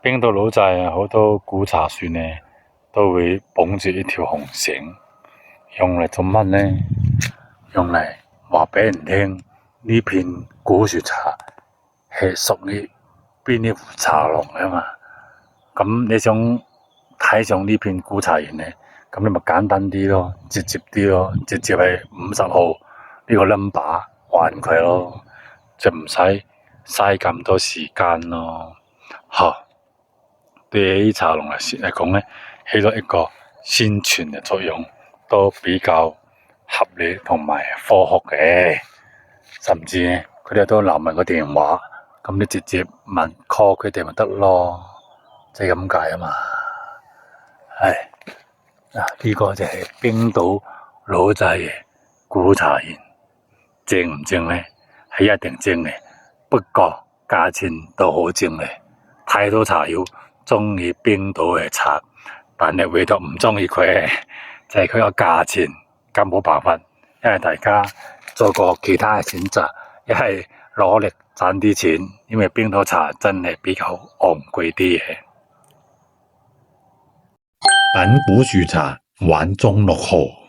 冰島老寨好多古茶樹呢，都會綁住一條紅繩，用嚟做乜呢？用嚟話俾人聽呢片古樹茶係屬於邊一戶茶農啊嘛。咁你想睇上呢片古茶園呢？咁你咪簡單啲咯，直接啲咯，直接係50號呢個 number 還佢咯，就唔使嘥咁多時間咯。對於茶農嚟講呢，起到一個宣傳嘅作用，都比較合理同埋科學嘅。甚至呢，佢哋都留埋個電話，咁你直接問 call 佢哋咪得咯，即係咁解啊嘛。呢個就係冰島老寨嘅古茶園，正唔正呢？係一定正嘅，不過價錢都好正嘅。太多茶友鍾意冰島嘅茶，但係唯獨唔鍾意佢，就係佢個價錢。咁冇辦法，因為大家做過其他嘅選擇，一係攞力賺啲錢，因為冰島茶真係比較昂貴啲嘅。品古樹茶，玩中6號。